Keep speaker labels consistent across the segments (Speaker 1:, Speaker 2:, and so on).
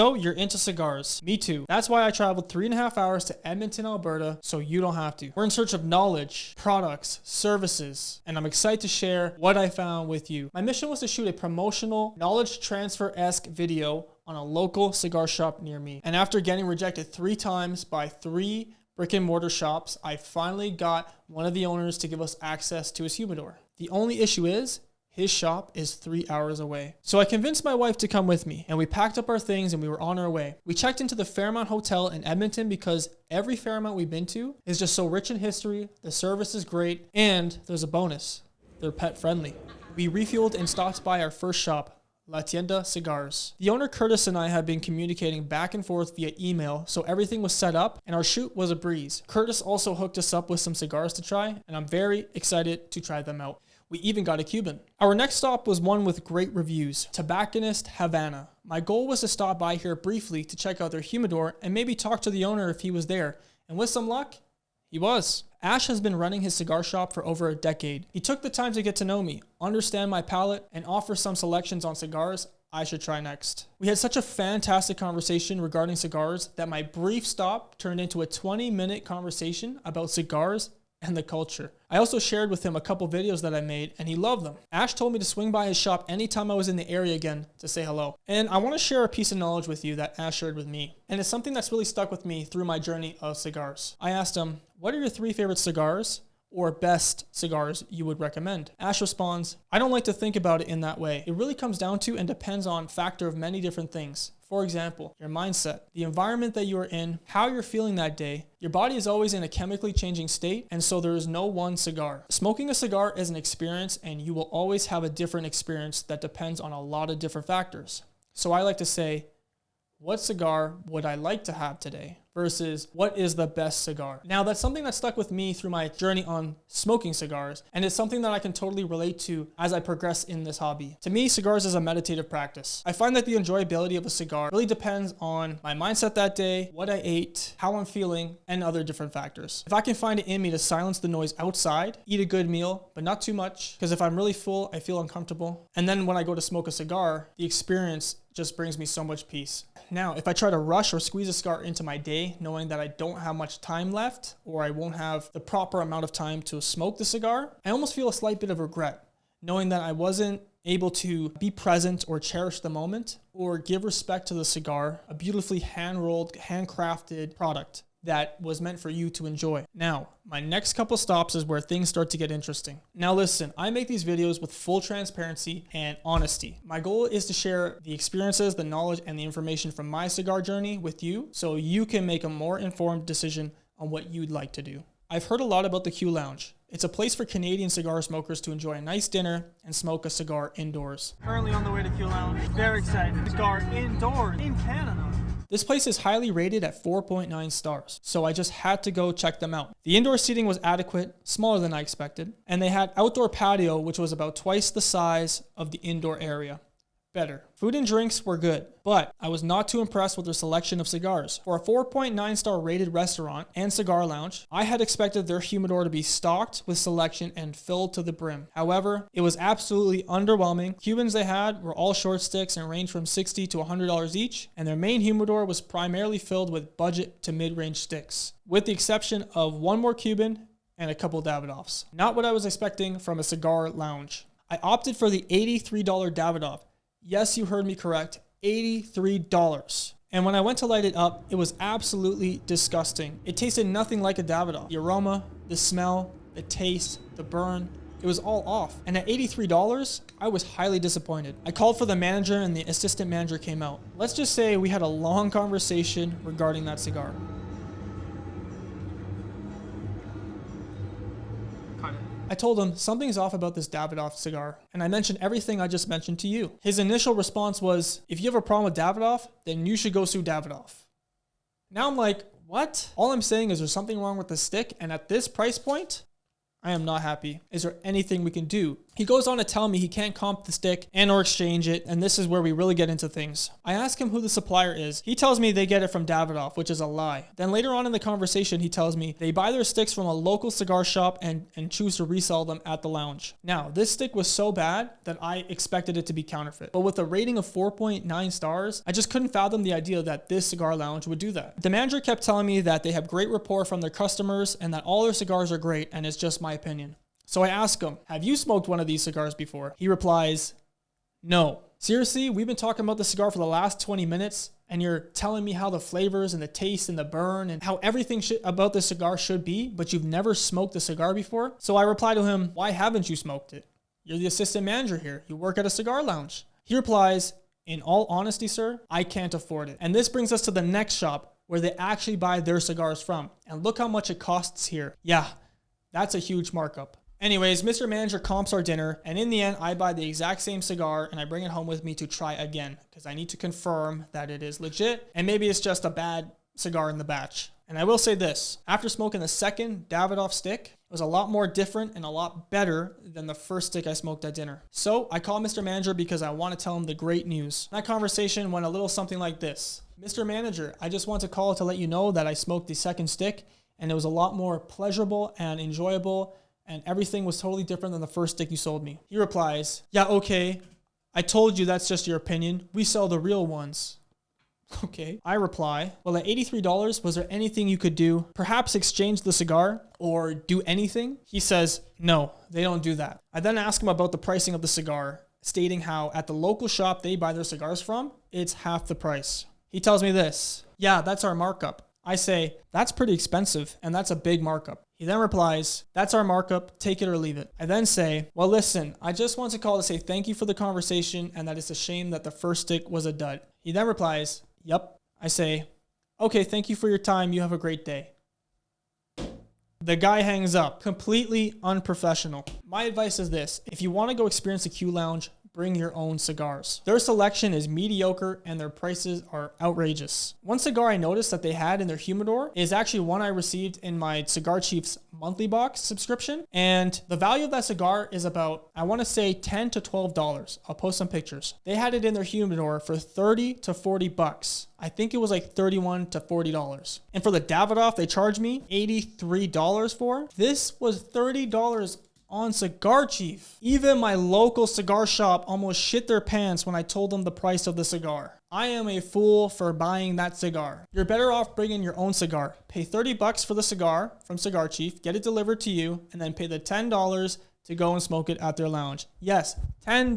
Speaker 1: So you're into cigars. Me too. That's why I traveled 3.5 hours to Edmonton, Alberta, so you don't have to. We're in search of knowledge, products, services, and I'm excited to share what I found with you. My mission was to shoot a promotional, knowledge transfer-esque video on a local cigar shop near me. And after getting rejected 3 times by 3 brick and mortar shops, I finally got one of the owners to give us access to his humidor. The only issue is, his shop is 3 hours away. So I convinced my wife to come with me, and we packed up our things and we were on our way. We checked into the Fairmont Hotel in Edmonton because every Fairmont we've been to is just so rich in history, the service is great, and there's a bonus. They're pet friendly. We refueled and stopped by our first shop, La Tienda Cigars. The owner Curtis and I had been communicating back and forth via email, so everything was set up and our shoot was a breeze. Curtis also hooked us up with some cigars to try, and I'm very excited to try them out. We even got a Cuban. Our next stop was one with great reviews, Tobacconist Havana. My goal was to stop by here briefly to check out their humidor and maybe talk to the owner if he was there. And with some luck, he was. Ash has been running his cigar shop for over a decade. He took the time to get to know me, understand my palate, and offer some selections on cigars I should try next. We had such a fantastic conversation regarding cigars that my brief stop turned into a 20-minute conversation about cigars and the culture. I also shared with him a couple videos that I made, and he loved them. Ash told me to swing by his shop anytime I was in the area again to say hello. And I want to share a piece of knowledge with you that Ash shared with me, and it's something that's really stuck with me through my journey of cigars. I asked him, what are your 3 favorite cigars or best cigars you would recommend? Ash responds, I don't like to think about it in that way. It really comes down to and depends on factor of many different things. For example, your mindset, the environment that you are in, how you're feeling that day. Your body is always in a chemically changing state, and so there is no one cigar. Smoking a cigar is an experience, and you will always have a different experience that depends on a lot of different factors. So I like to say, what cigar would I like to have today? Versus what is the best cigar? Now that's something that stuck with me through my journey on smoking cigars, and it's something that I can totally relate to as I progress in this hobby. To me, cigars is a meditative practice. I find that the enjoyability of a cigar really depends on my mindset that day, what I ate, how I'm feeling, and other different factors. If I can find it in me to silence the noise outside, eat a good meal, but not too much, because if I'm really full, I feel uncomfortable. And then when I go to smoke a cigar, the experience just brings me so much peace. Now, if I try to rush or squeeze a cigar into my day, knowing that I don't have much time left, or I won't have the proper amount of time to smoke the cigar, I almost feel a slight bit of regret, knowing that I wasn't able to be present or cherish the moment, or give respect to the cigar, a beautifully hand-rolled, handcrafted product that was meant for you to enjoy. Now, my next couple stops is where things start to get interesting. Now listen, I make these videos with full transparency and honesty. My goal is to share the experiences, the knowledge, and the information from my cigar journey with you so you can make a more informed decision on what you'd like to do. I've heard a lot about the Q Lounge. It's a place for Canadian cigar smokers to enjoy a nice dinner and smoke a cigar indoors. Currently on the way to Q Lounge. Very excited. Cigar indoors in Canada. This place is highly rated at 4.9 stars, so I just had to go check them out. The indoor seating was adequate, smaller than I expected, and they had outdoor patio, which was about twice the size of the indoor area. Better. Food and drinks were good, but I was not too impressed with their selection of cigars. For a 4.9 star rated restaurant and cigar lounge, I had expected their humidor to be stocked with selection and filled to the brim. However, it was absolutely underwhelming. Cubans they had were all short sticks and ranged from $60 to $100 each, and their main humidor was primarily filled with budget to mid-range sticks, with the exception of one more Cuban and a couple Davidoffs. Not what I was expecting from a cigar lounge. I opted for the $83 Davidoff. Yes, you heard me correct, $83. And when I went to light it up, it was absolutely disgusting. It tasted nothing like a Davidoff. The aroma, the smell, the taste, the burn, it was all off. And at $83, I was highly disappointed. I called for the manager and the assistant manager came out. Let's just say we had a long conversation regarding that cigar. I told him something's off about this Davidoff cigar, and I mentioned everything I just mentioned to you. His initial response was, if you have a problem with Davidoff, then you should go sue Davidoff. Now I'm like, what? All I'm saying is there's something wrong with the stick, and at this price point, I am not happy. Is there anything we can do? He goes on to tell me he can't comp the stick and or exchange it, and this is where we really get into things. I ask him who the supplier is. He tells me they get it from Davidoff, which is a lie. Then later on in the conversation, he tells me they buy their sticks from a local cigar shop and choose to resell them at the lounge. Now, this stick was so bad that I expected it to be counterfeit. But with a rating of 4.9 stars, I just couldn't fathom the idea that this cigar lounge would do that. The manager kept telling me that they have great rapport from their customers and that all their cigars are great, and it's just my opinion. So I ask him, have you smoked one of these cigars before? He replies, no. Seriously, we've been talking about the cigar for the last 20 minutes and you're telling me how the flavors and the taste and the burn and how everything about the cigar should be, but you've never smoked a cigar before? So I reply to him, why haven't you smoked it? You're the assistant manager here. You work at a cigar lounge. He replies, in all honesty, sir, I can't afford it. And this brings us to the next shop where they actually buy their cigars from. And look how much it costs here. Yeah, that's a huge markup. Anyways, Mr. Manager comps our dinner, and in the end, I buy the exact same cigar and I bring it home with me to try again because I need to confirm that it is legit and maybe it's just a bad cigar in the batch. And I will say this, after smoking the second Davidoff stick, it was a lot more different and a lot better than the first stick I smoked at dinner. So I call Mr. Manager because I want to tell him the great news. That conversation went a little something like this. Mr. Manager, I just want to call to let you know that I smoked the second stick and it was a lot more pleasurable and enjoyable and everything was totally different than the first stick you sold me. He replies, yeah, okay. I told you that's just your opinion. We sell the real ones. Okay. I reply, well, at $83, was there anything you could do? Perhaps exchange the cigar or do anything? He says, no, they don't do that. I then ask him about the pricing of the cigar, stating how at the local shop they buy their cigars from, it's half the price. He tells me this, yeah, that's our markup. I say, that's pretty expensive, and that's a big markup. He then replies, that's our markup, take it or leave it. I then say, well, listen, I just want to call to say thank you for the conversation and that it's a shame that the first stick was a dud. He then replies, yep. I say, okay, thank you for your time. You have a great day. The guy hangs up, completely unprofessional. My advice is this, if you want to go experience the Q Lounge, bring your own cigars. Their selection is mediocre and their prices are outrageous. One cigar I noticed that they had in their humidor is actually one I received in my Cigar Chief's monthly box subscription. And the value of that cigar is about, I want to say $10 to $12. I'll post some pictures. They had it in their humidor for 30 to 40 bucks. I think it was like $31 to $40. And for the Davidoff, they charged me $83 for. This was $30 on Cigar Chief. Even my local cigar shop almost shit their pants when I told them the price of the cigar. I am a fool for buying that cigar. You're better off bringing your own cigar. Pay 30 bucks for the cigar from Cigar Chief, get it delivered to you, and then pay the $10 to go and smoke it at their lounge. Yes, $10.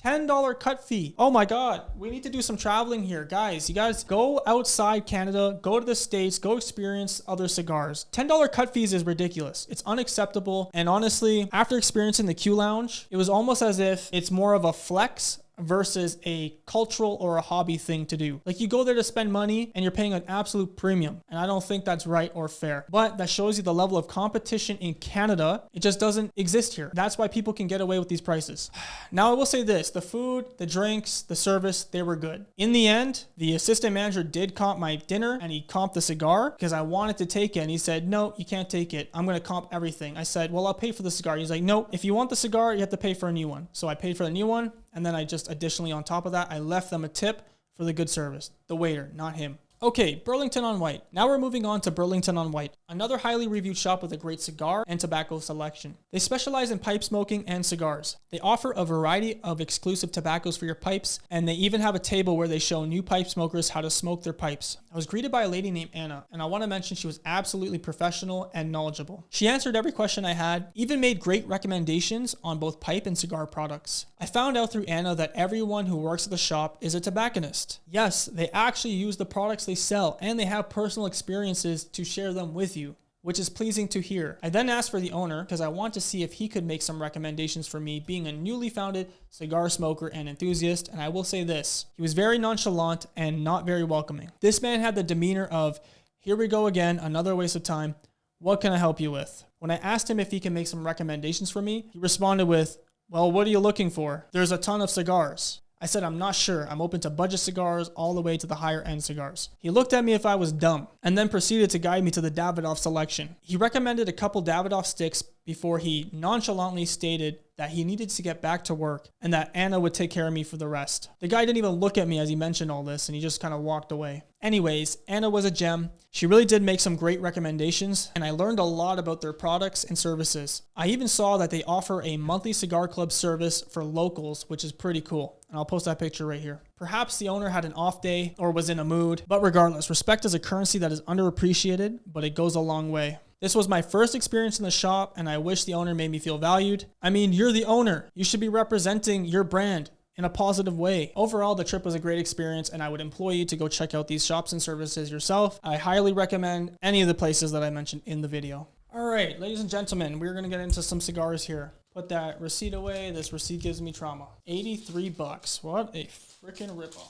Speaker 1: $10 cut fee. Oh my God, we need to do some traveling here. Guys, you guys go outside Canada, go to the States, go experience other cigars. $10 cut fees is ridiculous. It's unacceptable. And honestly, after experiencing the Q Lounge, it was almost as if it's more of a flex versus a cultural or a hobby thing to do. Like you go there to spend money and you're paying an absolute premium. And I don't think that's right or fair. But that shows you the level of competition in Canada. It just doesn't exist here. That's why people can get away with these prices. Now I will say this, the food, the drinks, the service, they were good. In the end, the assistant manager did comp my dinner and he comped the cigar because I wanted to take it. And he said, no, you can't take it. I'm going to comp everything. I said, well, I'll pay for the cigar. He's like, no, if you want the cigar, you have to pay for a new one. So I paid for the new one. And then I just additionally on top of that, I left them a tip for the good service. The waiter, not him. Okay, Burlington on Whyte. Now we're moving on to Burlington on Whyte, another highly reviewed shop with a great cigar and tobacco selection. They specialize in pipe smoking and cigars. They offer a variety of exclusive tobaccos for your pipes, and they even have a table where they show new pipe smokers how to smoke their pipes. I was greeted by a lady named Anna, and I want to mention she was absolutely professional and knowledgeable. She answered every question I had, even made great recommendations on both pipe and cigar products. I found out through Anna that everyone who works at the shop is a tobacconist. Yes, they actually use the products they sell, and they have personal experiences to share them with you, which is pleasing to hear. I then asked for the owner because I want to see if he could make some recommendations for me being a newly founded cigar smoker and enthusiast, and I will say this, he was very nonchalant and not very welcoming. This man had the demeanor of, here we go again, another waste of time. What can I help you with? When I asked him if he can make some recommendations for me, he responded with, well, what are you looking for? There's a ton of cigars. I said, I'm not sure. I'm open to budget cigars all the way to the higher end cigars. He looked at me if I was dumb and then proceeded to guide me to the Davidoff selection. He recommended a couple Davidoff sticks before he nonchalantly stated that he needed to get back to work and that Anna would take care of me for the rest. The guy didn't even look at me as he mentioned all this, and he just kind of walked away. Anyways, Anna was a gem. She really did make some great recommendations, and I learned a lot about their products and services. I even saw that they offer a monthly cigar club service for locals, which is pretty cool. And I'll post that picture right here. Perhaps the owner had an off day or was in a mood, but regardless, respect is a currency that is underappreciated, but it goes a long way. This was my first experience in the shop, and I wish the owner made me feel valued. I mean, you're the owner. You should be representing your brand in a positive way. Overall, the trip was a great experience, and I would implore you to go check out these shops and services yourself. I highly recommend any of the places that I mentioned in the video. All right, ladies and gentlemen, we're gonna get into some cigars here. Put that receipt away. This receipt gives me trauma. 83 bucks. What a freaking ripoff.